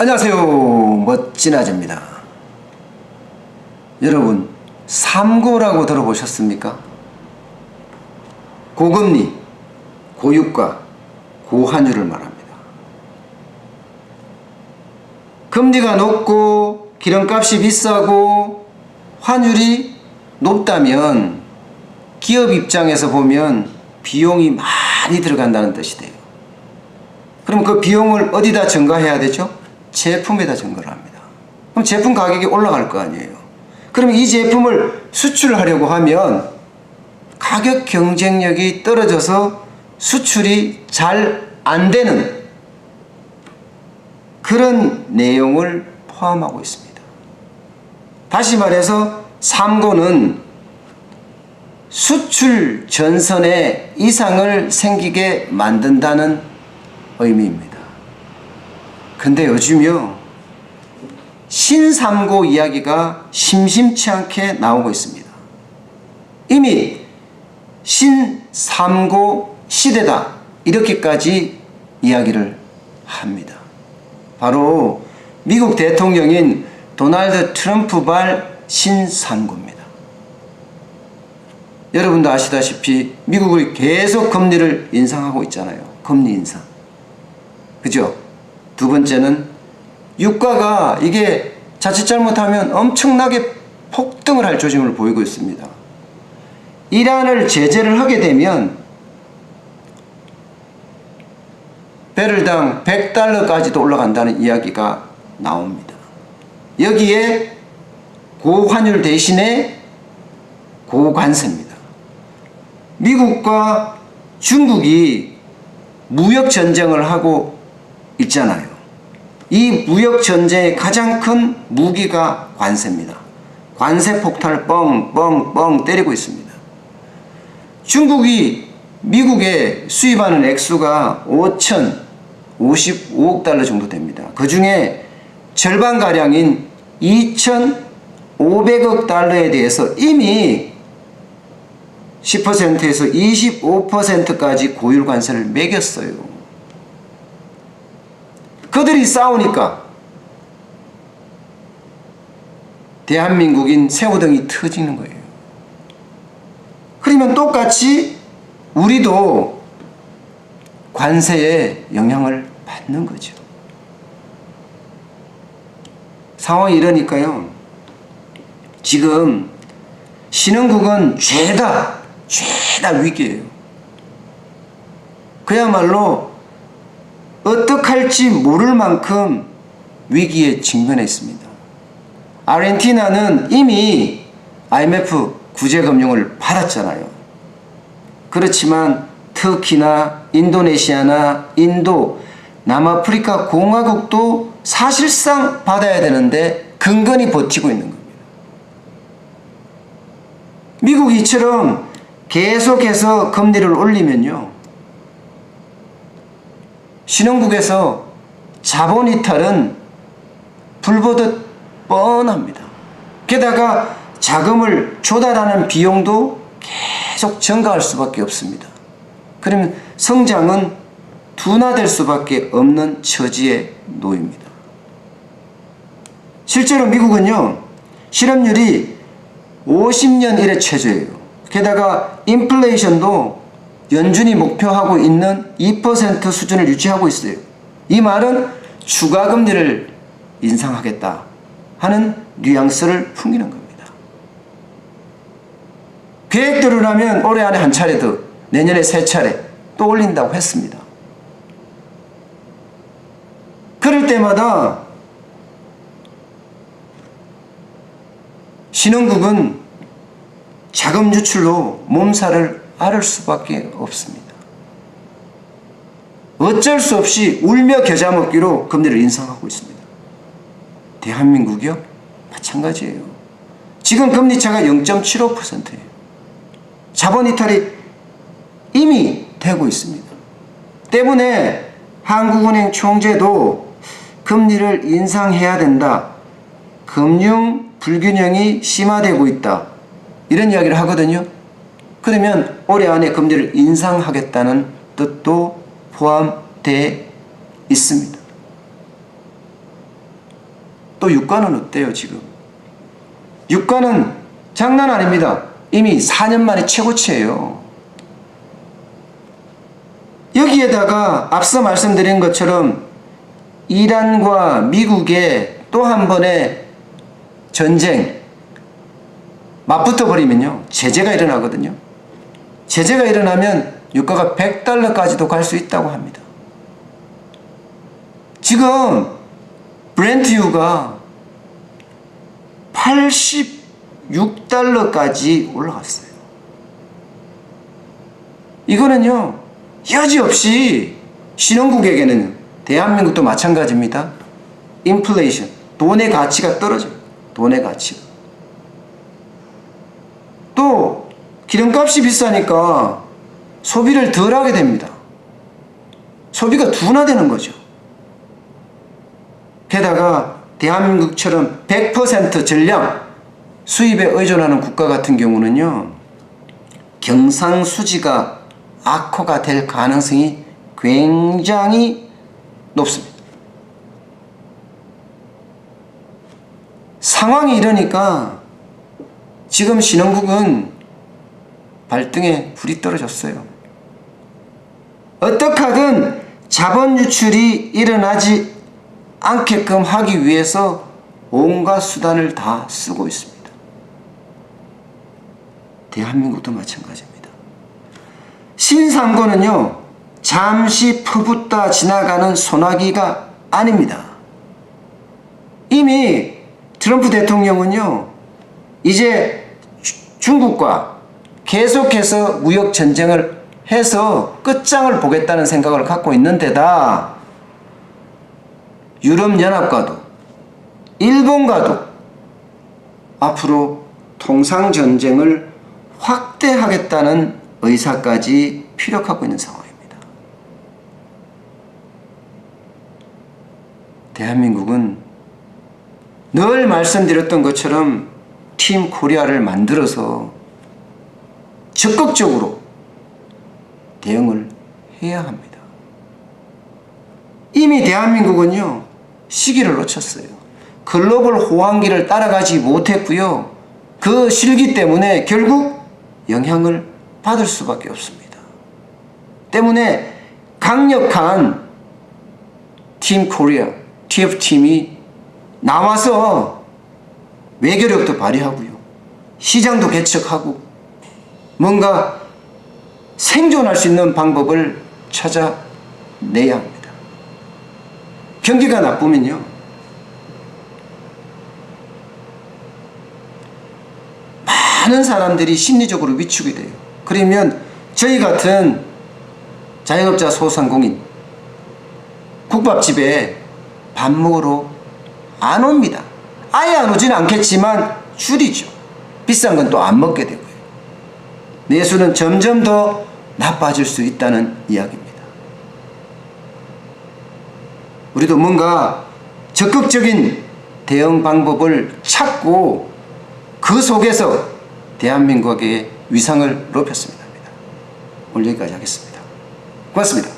안녕하세요, 멋진 아재입니다. 여러분, 삼고라고 들어보셨습니까? 고금리, 고유가, 고환율을 말합니다. 금리가 높고 기름값이 비싸고 환율이 높다면 기업 입장에서 보면 비용이 많이 들어간다는 뜻이 돼요. 그럼 그 비용을 어디다 증가해야 되죠? 제품에다 증가를 합니다. 그럼 제품 가격이 올라갈 거 아니에요. 그럼 이 제품을 수출하려고 하면 가격 경쟁력이 떨어져서 수출이 잘 안 되는 그런 내용을 포함하고 있습니다. 다시 말해서 삼고는 수출 전선에 이상을 생기게 만든다는 의미입니다. 근데 요즘요, 신삼고 이야기가 심심치 않게 나오고 있습니다. 이미 신삼고 시대다, 이렇게까지 이야기를 합니다. 바로 미국 대통령인 도널드 트럼프발 신삼고입니다. 여러분도 아시다시피 미국이 계속 금리를 인상하고 있잖아요. 금리 인상. 그죠? 두 번째는 유가가 이게 자칫 잘못하면 엄청나게 폭등을 할 조짐을 보이고 있습니다. 이란을 제재를 하게 되면 배럴당 $100까지도 올라간다는 이야기가 나옵니다. 여기에 고환율 대신에 고관세입니다. 미국과 중국이 무역전쟁을 하고 있잖아요. 이 무역전쟁의 가장 큰 무기가 관세입니다. 관세 폭탄을 뻥뻥뻥 때리고 있습니다. 중국이 미국에 수입하는 액수가 5,055억 달러 정도 됩니다. 그 중에 절반가량인 2,500억 달러에 대해서 이미 10%에서 25%까지 고율 관세를 매겼어요. 그들이 싸우니까 대한민국인 새우등이 터지는 거예요. 그러면 똑같이 우리도 관세에 영향을 받는 거죠. 상황이 이러니까요, 지금 신흥국은 죄다 위기예요. 그야말로 어떡할지 모를 만큼 위기에 직면해 있습니다. 아르헨티나는 이미 IMF 구제금융을 받았잖아요. 그렇지만 터키나 인도네시아나 인도, 남아프리카 공화국도 사실상 받아야 되는데 근근히 버티고 있는 겁니다. 미국이 이처럼 계속해서 금리를 올리면요, 신흥국에서 자본 이탈은 불보듯 뻔합니다. 게다가 자금을 조달하는 비용도 계속 증가할 수밖에 없습니다. 그러면 성장은 둔화될 수밖에 없는 처지에 놓입니다. 실제로 미국은요, 실업률이 50년 이래 최저예요. 게다가 인플레이션도 연준이 목표하고 있는 2% 수준을 유지하고 있어요. 이 말은 추가 금리를 인상하겠다 하는 뉘앙스를 풍기는 겁니다. 계획대로라면 올해 안에 한 차례 더, 내년에 3차례 또 올린다고 했습니다. 그럴 때마다 신흥국은 자금 유출로 몸살을 앓을 수밖에 없습니다. 어쩔 수 없이 울며 겨자 먹기로 금리를 인상하고 있습니다. 대한민국이요? 마찬가지예요. 지금 금리차가 0.75%예요. 자본 이탈이 이미 되고 있습니다. 때문에 한국은행 총재도 금리를 인상해야 된다, 금융 불균형이 심화되고 있다, 이런 이야기를 하거든요. 그러면 올해 안에 금리를 인상하겠다는 뜻도 포함되어 있습니다. 또 유가는 어때요 지금? 유가는 장난 아닙니다. 이미 4년 만에 최고치예요. 여기에다가 앞서 말씀드린 것처럼 이란과 미국의 또 한 번의 전쟁 맞붙어 버리면요 제재가 일어나거든요. 제재가 일어나면 유가가 $100까지도 갈 수 있다고 합니다. 지금 브렌트유가 $86까지 올라갔어요. 이거는요 여지없이 신흥국에게는, 대한민국도 마찬가지입니다. 인플레이션, 돈의 가치가 떨어져요. 돈의 가치가. 또 기름값이 비싸니까 소비를 덜 하게 됩니다. 소비가 둔화되는 거죠. 게다가 대한민국처럼 100% 전량 수입에 의존하는 국가 같은 경우는요 경상수지가 악화가 될 가능성이 굉장히 높습니다. 상황이 이러니까 지금 신흥국은 발등에 불이 떨어졌어요. 어떻게 하든 자본 유출이 일어나지 않게끔 하기 위해서 온갖 수단을 다 쓰고 있습니다. 대한민국도 마찬가지입니다. 신상고는요 잠시 퍼붓다 지나가는 소나기가 아닙니다. 이미 트럼프 대통령은요 이제 중국과 계속해서 무역 전쟁을 해서 끝장을 보겠다는 생각을 갖고 있는 데다 유럽연합과도 일본과도 앞으로 통상전쟁을 확대하겠다는 의사까지 피력하고 있는 상황입니다. 대한민국은 늘 말씀드렸던 것처럼 팀 코리아를 만들어서 적극적으로 대응을 해야 합니다. 이미 대한민국은요 시기를 놓쳤어요. 글로벌 호황기를 따라가지 못했고요. 그 실기 때문에 결국 영향을 받을 수밖에 없습니다. 때문에 강력한 팀 코리아, TF팀이 나와서 외교력도 발휘하고요. 시장도 개척하고 뭔가 생존할 수 있는 방법을 찾아내야 합니다. 경기가 나쁘면요 많은 사람들이 심리적으로 위축이 돼요. 그러면 저희 같은 자영업자 소상공인 국밥집에 밥 먹으러 안 옵니다. 아예 안 오지는 않겠지만 줄이죠. 비싼 건 또 안 먹게 되고요. 내수는 점점 더 나빠질 수 있다는 이야기입니다. 우리도 뭔가 적극적인 대응 방법을 찾고 그 속에서 대한민국의 위상을 높였으면 합니다. 오늘 여기까지 하겠습니다. 고맙습니다.